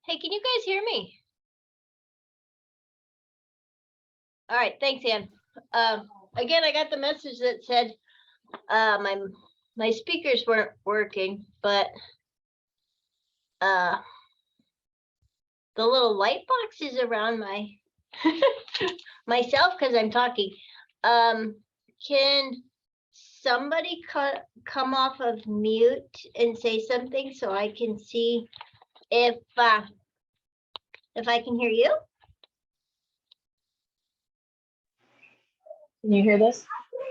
Hey, can you guys hear me? All right, thanks, Ann. Again, I got the message that said my speakers weren't working, but the little light boxes around my myself because I'm talking. Can somebody come off of mute and say something so I can see if I can hear you? Can you hear this?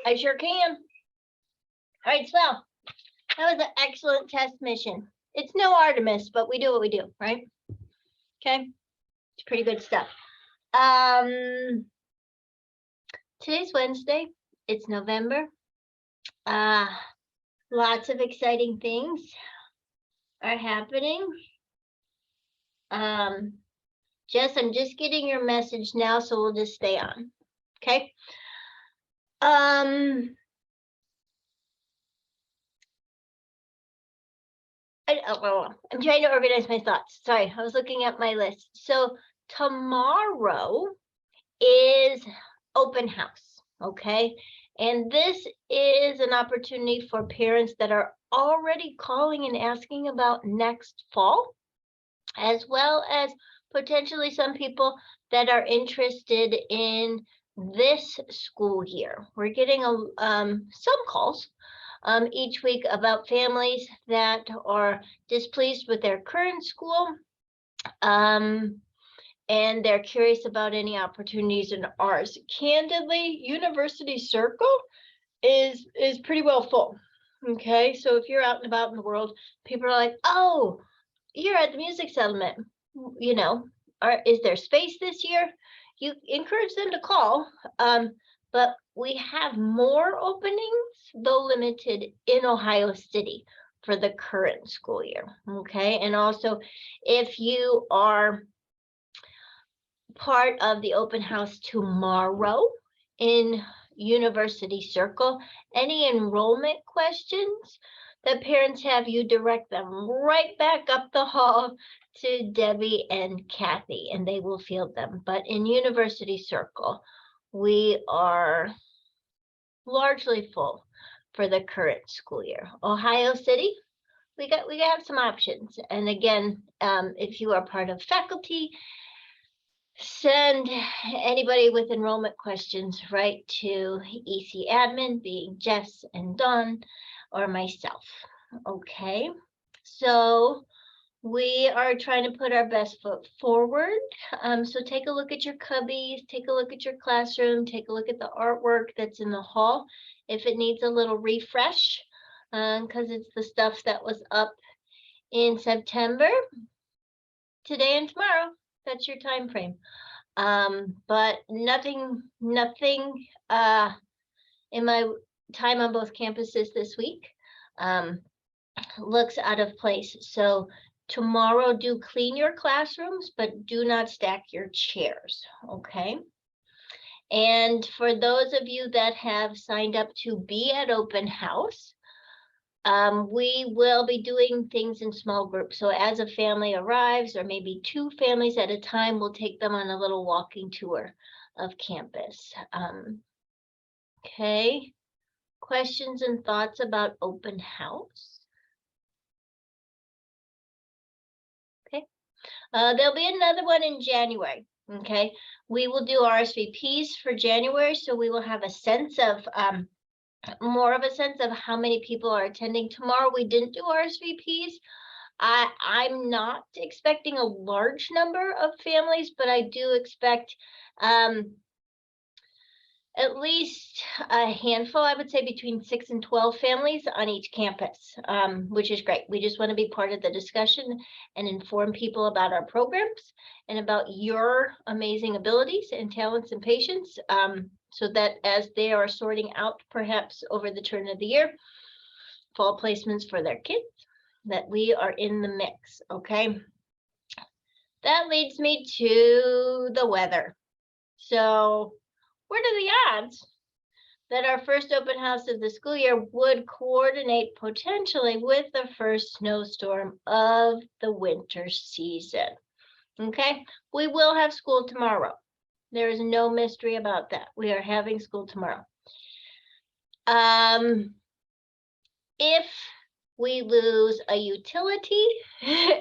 I sure can. All right, Swell. That was an excellent test mission. It's no Artemis, but we do what we do, right? Okay, it's pretty good stuff. Today's Wednesday. It's November. Lots of exciting things are happening. Jess, I'm just getting your message now, so we'll just stay on. Okay. I'm trying to organize my thoughts. Sorry, I was looking at my list. So tomorrow is open house, okay? And this is an opportunity for parents that are already calling and asking about next fall, as well as potentially some people that are interested in this school year. We're getting some calls each week about families that are displeased with their current school, and they're curious about any opportunities in ours. Candidly, University Circle is pretty well full. Okay, so if you're out and about in the world, people are like, "Oh, you're at the music settlement. You know, is there space this year?" You encourage them to call. But we have more openings, though limited, in Ohio City for the current school year. Okay, and also if you are part of the open house tomorrow in University Circle, any enrollment questions that parents have, you direct them right back up the hall to Debbie and Kathy, and they will field them. But in University Circle, we are largely full for the current school year. Ohio City, we have some options. And again, if you are part of faculty, send anybody with enrollment questions right to ECadmin, being Jess and Dawn or myself. Okay, so we are trying to put our best foot forward. So take a look at your cubbies, take a look at your classroom, take a look at the artwork that's in the hall. If it needs a little refresh, because it's the stuff that was up in September, today and tomorrow, that's your time frame. But nothing in my time on both campuses this week looks out of place. So tomorrow, do clean your classrooms, but do not stack your chairs, okay? And for those of you that have signed up to be at open house, we will be doing things in small groups. So as a family arrives, or maybe two families at a time, we'll take them on a little walking tour of campus. Okay, questions and thoughts about open house? Okay, there'll be another one in January. Okay, we will do RSVPs for January, so we will have a sense of more of a sense of how many people are attending. Tomorrow we didn't do RSVPs. I'm not expecting a large number of families, but I do expect at least a handful, I would say between 6 and 12 families on each campus, which is great. We just want to be part of the discussion and inform people about our programs and about your amazing abilities and talents and patience, so that as they are sorting out perhaps over the turn of the year, fall placements for their kids, that we are in the mix, okay? That leads me to the weather. So what are the odds that our first open house of the school year would coordinate potentially with the first snowstorm of the winter season? Okay, we will have school tomorrow. There is no mystery about that. We are having school tomorrow. If we lose a utility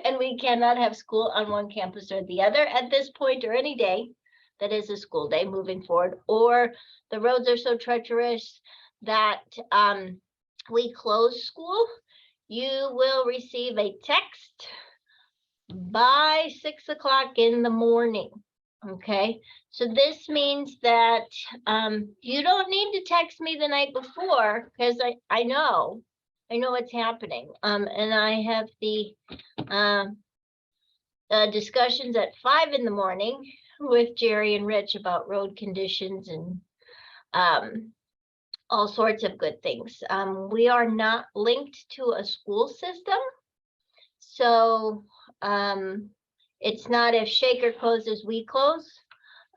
and we cannot have school on one campus or the other at this point or any day, that is a school day moving forward, or the roads are so treacherous that we close school, you will receive a text by 6 o'clock in the morning. Okay, so this means that you don't need to text me the night before, because I know what's happening. And I have the discussions at 5 in the morning with Jerry and Rich about road conditions and all sorts of good things. We are not linked to a school system, so it's not if Shaker closes, we close.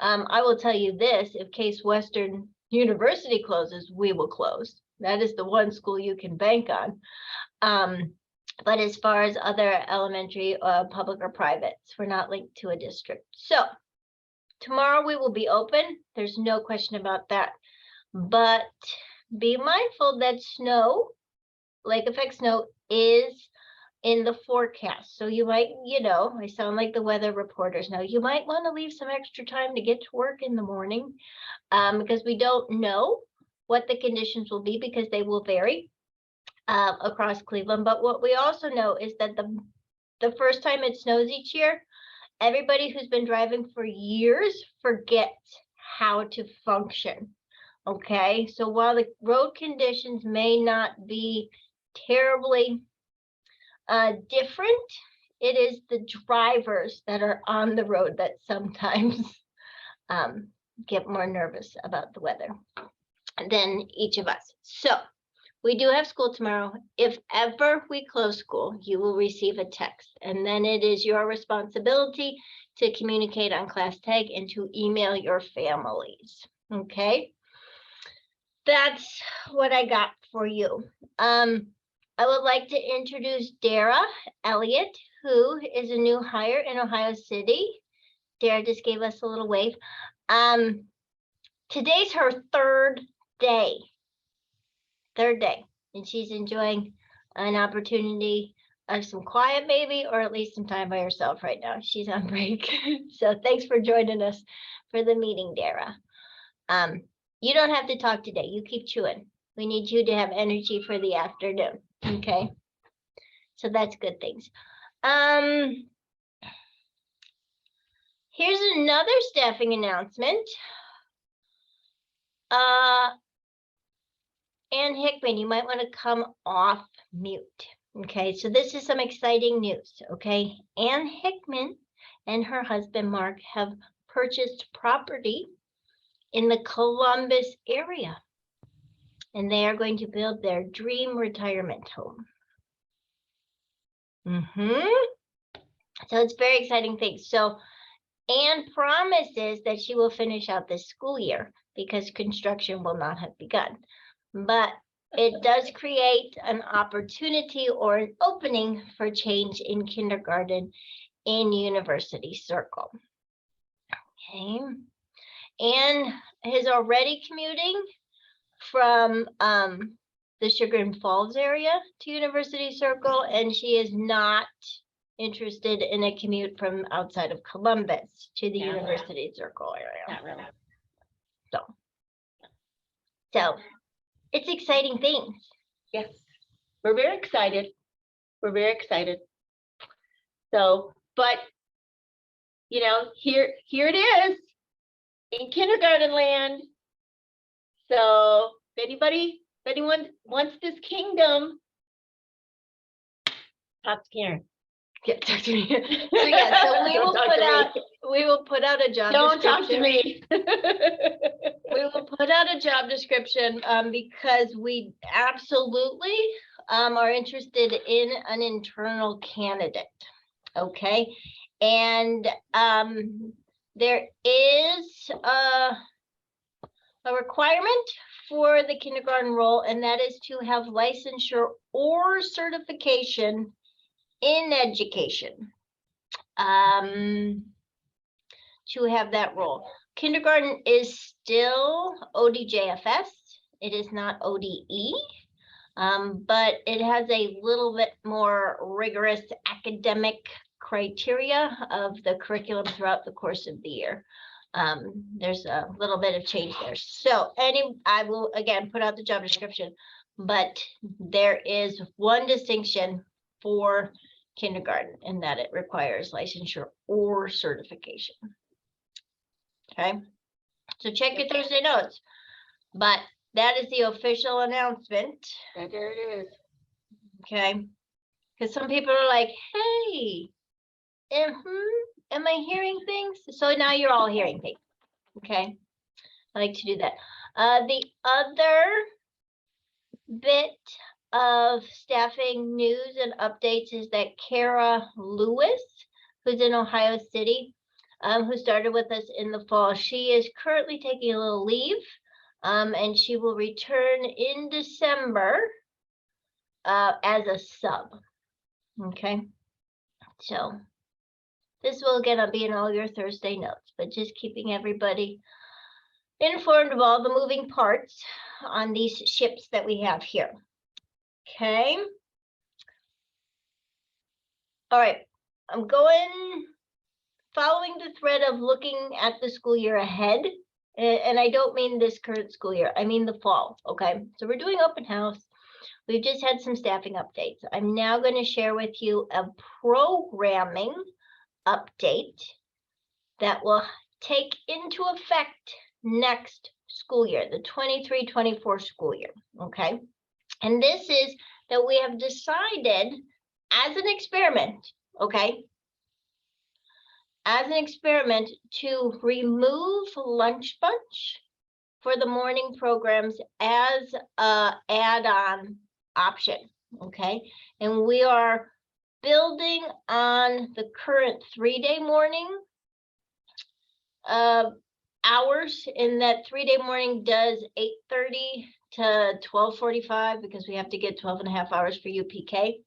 I will tell you this, if Case Western University closes, we will close. That is the one school you can bank on. But as far as other elementary, public or privates, we're not linked to a district. So tomorrow we will be open. There's no question about that. But be mindful that snow, lake effect snow, is in the forecast. So you might, I sound like the weather reporters now, you might want to leave some extra time to get to work in the morning, because we don't know what the conditions will be, because they will vary across Cleveland. But what we also know is that the first time it snows each year, everybody who's been driving for years forgets how to function. Okay, so while the road conditions may not be terribly different, it is the drivers that are on the road that sometimes get more nervous about the weather than each of us. So we do have school tomorrow. If ever we close school, you will receive a text, and then it is your responsibility to communicate on class tag and to email your families. Okay, that's what I got for you. I would like to introduce Dara Elliott, who is a new hire in Ohio City. Dara just gave us a little wave. Today's her third day, and she's enjoying an opportunity of some quiet maybe, or at least some time by herself right now. She's on break. So thanks for joining us for the meeting, Dara. You don't have to talk today. You keep chewing. We need you to have energy for the afternoon. Okay, so that's good things. Here's another staffing announcement. Ann Hickman, you might want to come off mute. Okay, so this is some exciting news. Okay, Ann Hickman and her husband Mark have purchased property in the Columbus area, and they are going to build their dream retirement home. So it's very exciting things. So Anne promises that she will finish out this school year because construction will not have begun. But it does create an opportunity or an opening for change in kindergarten in University Circle. Okay. Anne is already commuting from the Sugar Falls area to University Circle, and she is not interested in a commute from outside of Columbus to the University Circle area. Not really. So it's exciting things. Yes, we're very excited. We're very excited. So, but here it is in kindergarten land. So if anyone wants this kingdom, talk to Karen. Yeah, talk to me. So yeah, so we will put out a job Don't description. talk to me. We will put out a job description because we absolutely are interested in an internal candidate. Okay, and there is a requirement for the kindergarten role, and that is to have licensure or certification in education. to have that role. Kindergarten is still ODJFS. It is not ODE, but it has a little bit more rigorous academic criteria of the curriculum throughout the course of the year. There's a little bit of change there. So I will again put out the job description, but there is one distinction for kindergarten in that it requires licensure or certification. Okay, so check your Thursday notes, but that is the official announcement. There it is. Okay, because some people are like, hey, am I hearing things? So now you're all hearing things. Okay, I like to do that. The other bit of staffing news and updates is that Kara Lewis, who's in Ohio City, who started with us in the fall, she is currently taking a little leave, and she will return in December as a sub. Okay, so this will again be in all your Thursday notes, but just keeping everybody informed of all the moving parts on these ships that we have here. Okay. All right, I'm following the thread of looking at the school year ahead. And I don't mean this current school year, I mean the fall. Okay, so we're doing open house. We've just had some staffing updates. I'm now going to share with you a programming update that will take into effect next school year, the 23-24 school year. Okay, and this is that we have decided as an experiment, okay, as an experiment to remove lunch bunch for the morning programs as a add-on option, okay? And we are building on the current 3-day morning hours, in that 3-day morning does 8:30 to 12:45 because we have to get 12.5 hours for UPK.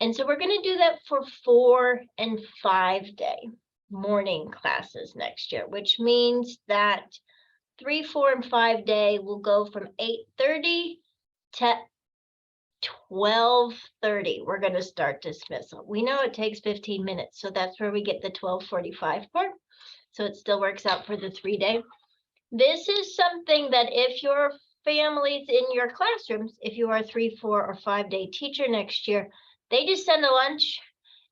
And so we're going to do that for 4- and 5-day morning classes next year, which means that 3-, 4-, and 5-day will go from 8:30 to 12:30. We're going to start dismissal. We know it takes 15 minutes, so that's where we get the 12:45 part. So it still works out for the 3-day. This is something that if your families in your classrooms, if you are a 3-, 4-, or 5-day teacher next year, they just send a lunch,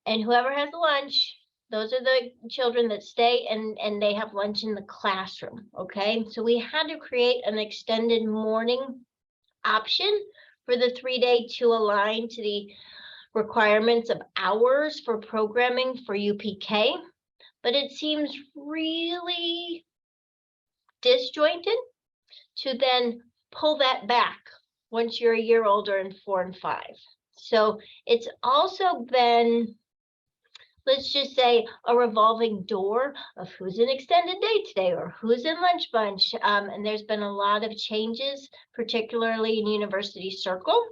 and whoever has a lunch, those are the children that stay, and they have lunch in the classroom. Okay, so we had to create an extended morning option for the 3-day to align to the requirements of hours for programming for UPK, but it seems really disjointed to then pull that back once you're a year older in 4 and 5. So it's also been, let's just say, a revolving door of who's in extended day today or who's in lunch bunch. And there's been a lot of changes, particularly in University Circle.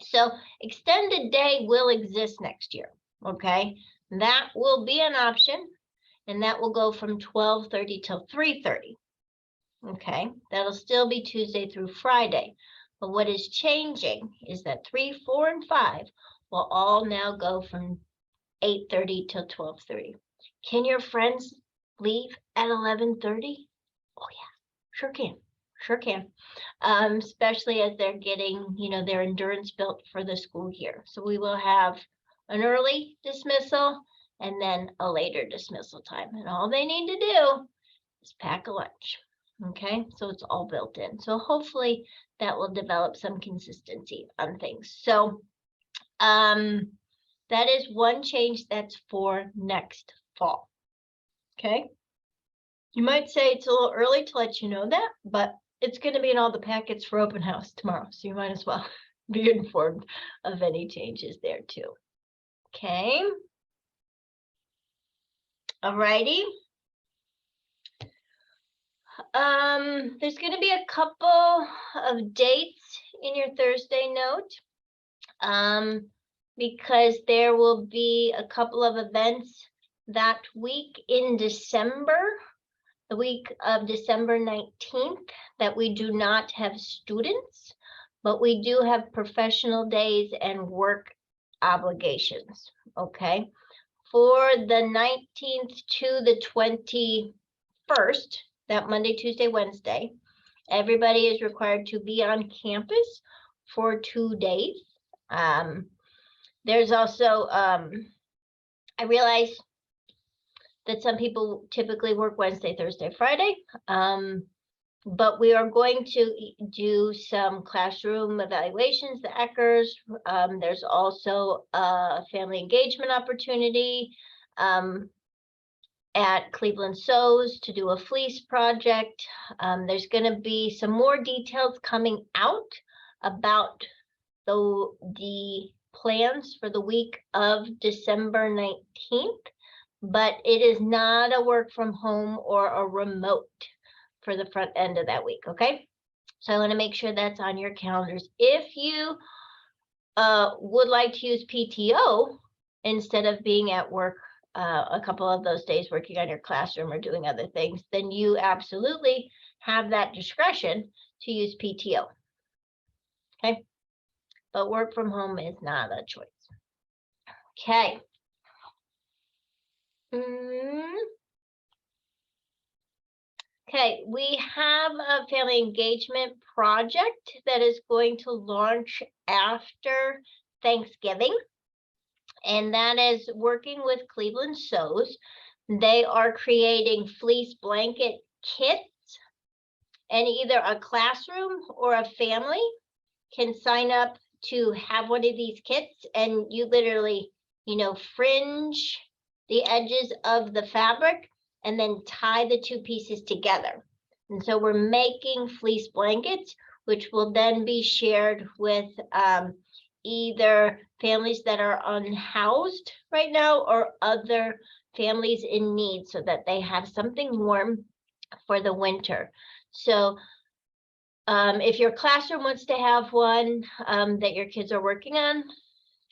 So extended day will exist next year. Okay, that will be an option, and that will go from 12:30 till 3:30. Okay, that'll still be Tuesday through Friday. But what is changing is that 3, 4, and 5 will all now go from 8:30 till 12:30. Can your friends leave at 11:30? Oh yeah, sure can. Sure can. Especially as they're getting, their endurance built for the school year. So we will have an early dismissal and then a later dismissal time. And all they need to do is pack a lunch. Okay, so it's all built in. So hopefully that will develop some consistency on things. So that is one change that's for next fall. Okay, you might say it's a little early to let you know that, but it's going to be in all the packets for open house tomorrow, so you might as well be informed of any changes there too. Okay, all righty. There's going to be a couple of dates in your Thursday note, because there will be a couple of events that week in December, the week of December 19th, that we do not have students, but we do have professional days and work obligations, okay? For the 19th to the 21st, that Monday, Tuesday, Wednesday, everybody is required to be on campus for 2 days. There's also, I realize that some people typically work Wednesday, Thursday, Friday, but we are going to do some classroom evaluations, the ECers. There's also a family engagement opportunity at Cleveland Sews to do a fleece project. There's going to be some more details coming out about the plans for the week of December 19th, but it is not a work from home or a remote for the front end of that week, okay? So I want to make sure that's on your calendars. If you would like to use PTO instead of being at work a couple of those days working on your classroom or doing other things, then you absolutely have that discretion to use PTO, okay? But work from home is not a choice. Okay. Okay, we have a family engagement project that is going to launch after Thanksgiving, and that is working with Cleveland Sews. They are creating fleece blanket kits, and either a classroom or a family can sign up to have one of these kits, and you literally, fringe the edges of the fabric and then tie the two pieces together. And so we're making fleece blankets, which will then be shared with either families that are unhoused right now or other families in need, so that they have something warm for the winter. So if your classroom wants to have one that your kids are working on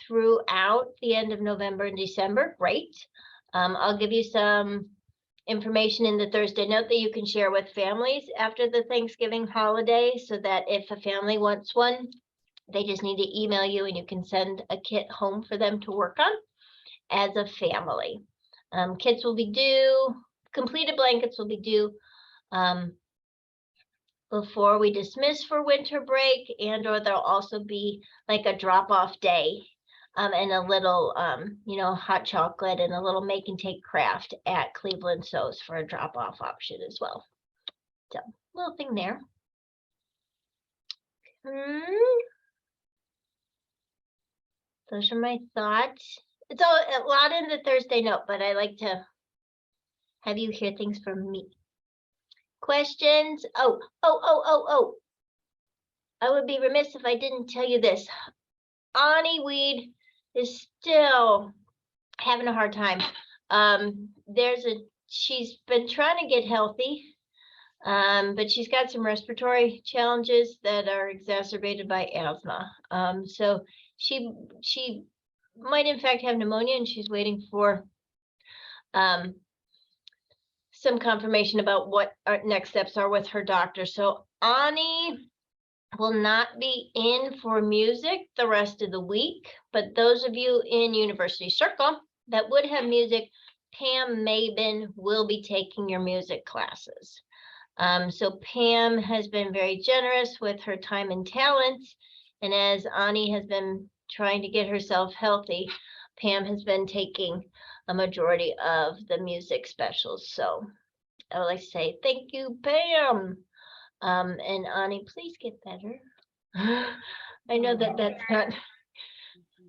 throughout the end of November and December, great. I'll give you some information in the Thursday note that you can share with families after the Thanksgiving holiday, so that if a family wants one, they just need to email you and you can send a kit home for them to work on as a family. Kits will be due, completed blankets will be due before we dismiss for winter break, and or there'll also be like a drop-off day and a little, hot chocolate and a little make and take craft at Cleveland Sews for a drop-off option as well. So, little thing there. Those are my thoughts. It's a lot in the Thursday note, but I like to have you hear things from me. Questions? Oh. I would be remiss if I didn't tell you this. Ani Weed is still having a hard time. She's been trying to get healthy, but she's got some respiratory challenges that are exacerbated by asthma. So she might in fact have pneumonia, and she's waiting for some confirmation about what our next steps are with her doctor. So Ani will not be in for music the rest of the week, but those of you in University Circle that would have music, Pam Mabin will be taking your music classes. So Pam has been very generous with her time and talents, and as Ani has been trying to get herself healthy, Pam has been taking a majority of the music specials. So I would like to say thank you, Pam. And Ani, please get better. I know that that's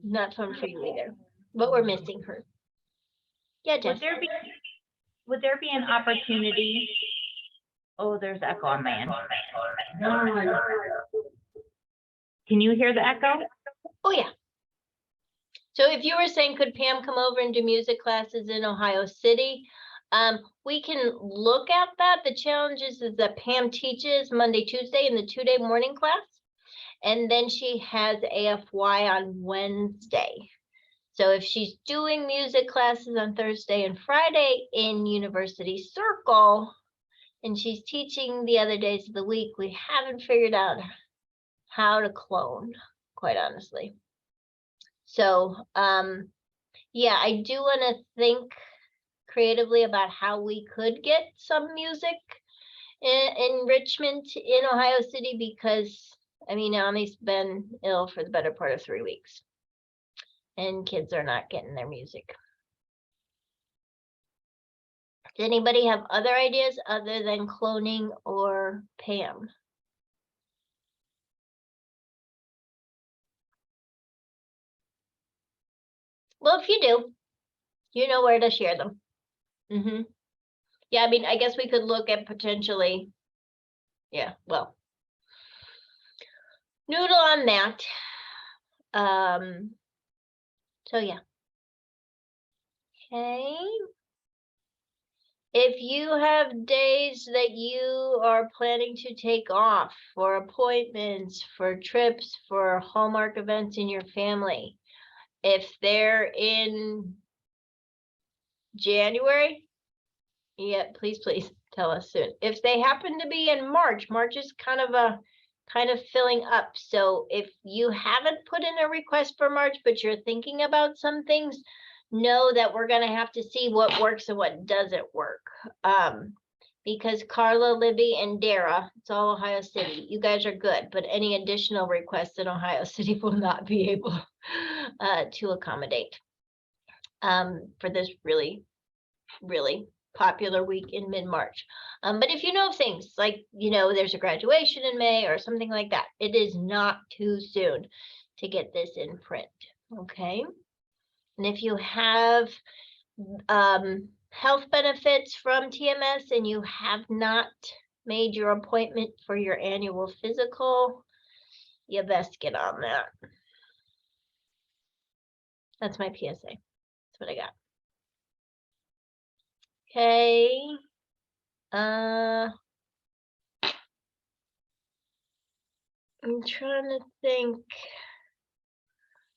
not fun for you either, but we're missing her. Yeah, Jess. Would there be an opportunity? Oh, there's echo on my end. Can you hear the echo? Oh yeah. So if you were saying, could Pam come over and do music classes in Ohio City? We can look at that. The challenge is that Pam teaches Monday, Tuesday in the 2-day morning class, and then she has AFY on Wednesday. So if she's doing music classes on Thursday and Friday in University Circle, and she's teaching the other days of the week, we haven't figured out how to clone, quite honestly. So, yeah, I do want to think creatively about how we could get some music enrichment in Ohio City, because I mean, Ami's been ill for the better part of 3 weeks and kids are not getting their music. Does anybody have other ideas other than cloning or Pam? Well, if you do, you know where to share them. Yeah, I mean, I guess we could look at potentially, yeah, well, noodle on that. So yeah. Okay. If you have days that you are planning to take off for appointments, for trips, for Hallmark events in your family, if they're in January, yeah, please tell us soon. If they happen to be in March, March is kind of filling up. So if you haven't put in a request for March, but you're thinking about some things, know that we're going to have to see what works and what doesn't work. Because Carla, Libby, and Dara, it's all Ohio City. You guys are good, but any additional requests in Ohio City will not be able to accommodate for this really, really popular week in mid-March. But if you know things like, there's a graduation in May or something like that, it is not too soon to get this in print. Okay. And if you have health benefits from TMS and you have not made your appointment for your annual physical, you best get on that. That's my PSA. That's what I got. Okay. I'm trying to think.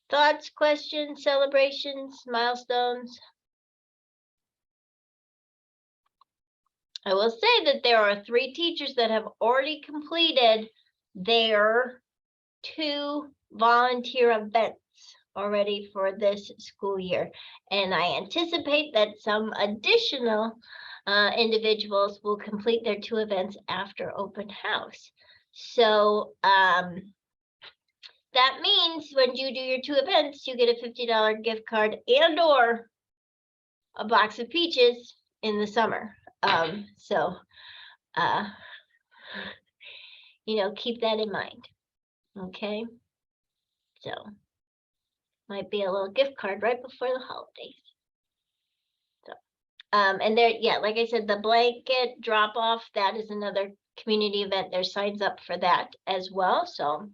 Thoughts, questions, celebrations, milestones. I will say that there are 3 teachers that have already completed their 2 volunteer events already for this school year. And I anticipate that some additional individuals will complete their 2 events after open house. So that means when you do your 2 events, you get a $50 gift card and or a box of peaches in the summer. So, keep that in mind. Okay. So might be a little gift card right before the holidays. So, and there, yeah, like I said, the blanket drop off, that is another community event. There's signs up for that as well. So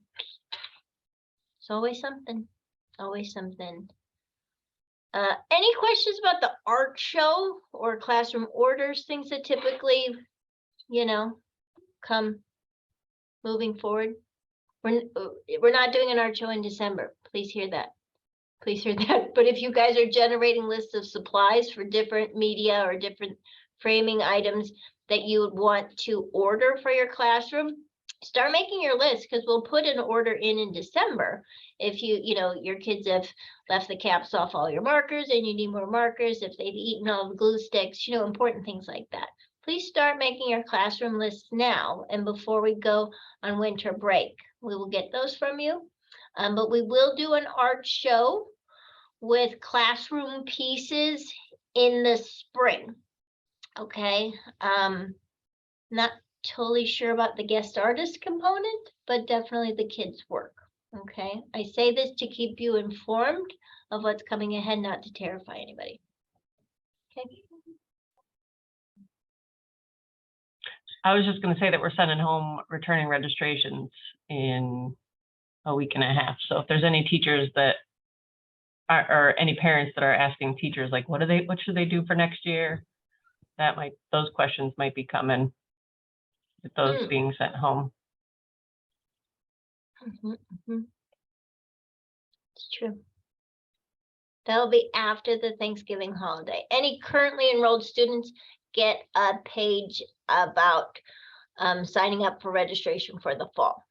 it's always something, always something. Any questions about the art show or classroom orders, things that typically, come moving forward? We're not doing an art show in December. Please hear that. Please hear that. But if you guys are generating lists of supplies for different media or different framing items that you would want to order for your classroom, start making your list, because we'll put an order in December. If your kids have left the caps off all your markers and you need more markers, if they've eaten all the glue sticks, important things like that. Please start making your classroom lists now and before we go on winter break. We will get those from you. But we will do an art show with classroom pieces in the spring. Okay. Not totally sure about the guest artist component, but definitely the kids' work. Okay. I say this to keep you informed of what's coming ahead, not to terrify anybody. Okay. I was just going to say that we're sending home returning registrations in a week and a half. So if there's any teachers that are, or any parents that are asking teachers, like, what should they do for next year? Those questions might be coming with those being sent home. It's true. That'll be after the Thanksgiving holiday. Any currently enrolled students get a page about signing up for registration for the fall.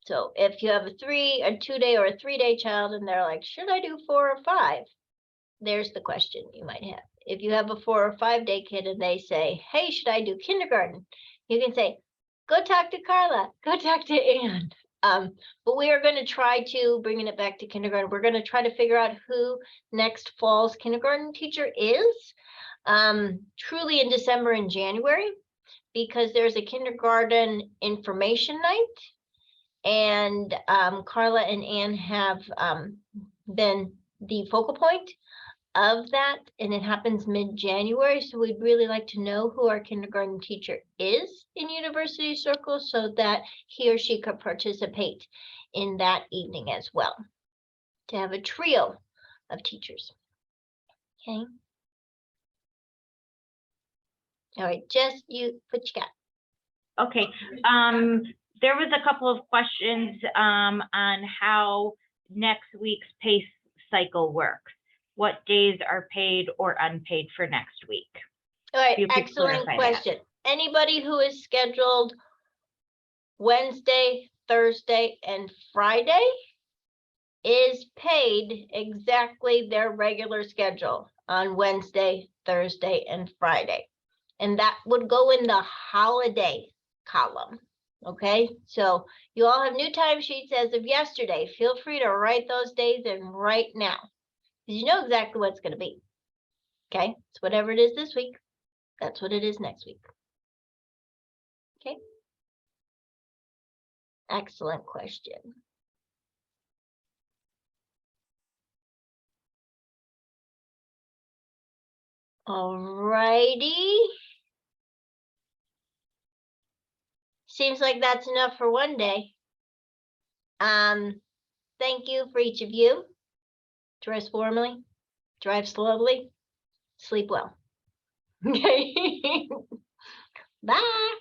So if you have a 2-day or a 3-day child and they're like, should I do 4 or 5? There's the question you might have. If you have a 4 or 5-day kid and they say, hey, should I do kindergarten? You can say, go talk to Carla, go talk to Ann. But we are going to try to, bringing it back to kindergarten, we're going to try to figure out who next fall's kindergarten teacher is, truly in December and January, because there's a kindergarten information night. And Carla and Ann have been the focal point of that, and it happens mid-January. So we'd really like to know who our kindergarten teacher is in University Circle so that he or she could participate in that evening as well, to have a trio of teachers. Okay. All right, Jess, what you got? Okay, there was a couple of questions on how next week's pay cycle works. What days are paid or unpaid for next week? All right, You could excellent clarify that. question. Anybody who is scheduled Wednesday, Thursday, and Friday is paid exactly their regular schedule on Wednesday, Thursday, and Friday. And that would go in the holiday column. Okay, so you all have new timesheets as of yesterday. Feel free to write those days in right now, because you know exactly what it's going to be. Okay, it's whatever it is this week, that's what it is next week. Okay, excellent question. All righty. Seems like that's enough for one day. Thank you for each of you. Dress warmly, drive slowly, sleep well. Okay. Bye.